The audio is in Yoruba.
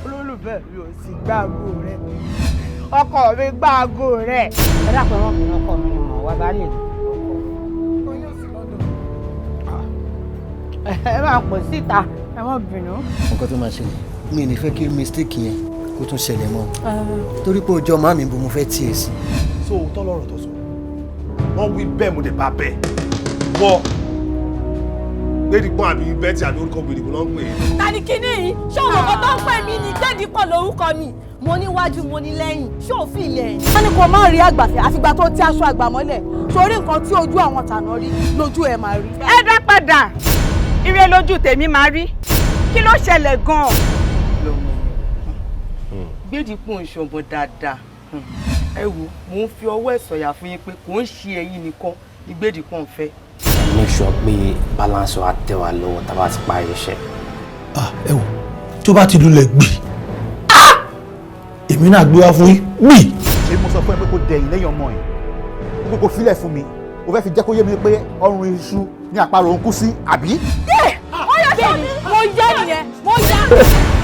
olólùfẹ́ mi ò sì gbàgbó rẹ̀ ọkọ mi gbàgbó rẹ̀. ẹ dákun ẹ̀wọ̀n mi ọkọ mi ni mọ̀ wá bá lè. ẹ máa pọ̀ síta ẹ má bínú. nǹkan tó máa ṣẹlẹ̀ mi ò ní fẹ́ kí mistake yẹn kó tún ṣẹlẹ̀ mọ́ torí pé ọjọ́ màmí bò mo fẹ́ tiẹ̀ sí. so òótọ́ lọ́rọ̀ tó sọ wọ́n wí bẹ́ẹ̀ mo dẹ̀ bá bẹ́ẹ̀ wọ́ gbẹ́dìpọ̀n àbí bẹ́ẹ̀tì àbí orúkọ gbèdìpọ̀ ló ń pè é. ta ni kinní yìí ṣé òun kò tó ń pè mí ní gbẹ́dìpọ̀n lórúkọ mi mo níwájú mo ní lẹ́yìn ṣé òfin ilẹ̀ ẹ̀. wọ́n ní kó má rí àgbàfẹ́ àfìgbà tó ti aṣọ àgbà mọ́lẹ̀ torí nǹkan tí ojú àwọn tàná rí lójú ẹ̀ máa rí. ẹ dá padà ire lójú tèmi máa rí kí ló ṣẹlẹ̀ gan-an. gbẹ́dìpọ̀n ìṣọ̀bọ̀ dáadáa ẹ wò mò ń fi ọwọ́ ẹ̀ sọ̀yà fún yín pé kò ń ṣe ẹ̀yin nìkan ní gbẹ́dìpọ̀n fẹ́. make sure pé balance wa tẹ̀ wá lọ́wọ́ tá a bá ti parí iṣẹ́. ẹ wò tó bá ti lulẹ̀ gbì èmi náà gbé wá fún yín gbì. ṣé mo sọ fún ẹ pé kò dẹ̀yìn lẹ́yìn ọmọ ẹ̀ pé kò filẹ̀ fún mi o fẹ́ fi jẹ́ kó yé mi pé ọrùn iṣu ní àparò ń kú sí àbí. ó yẹ kí mo yá nìyẹn mo yá.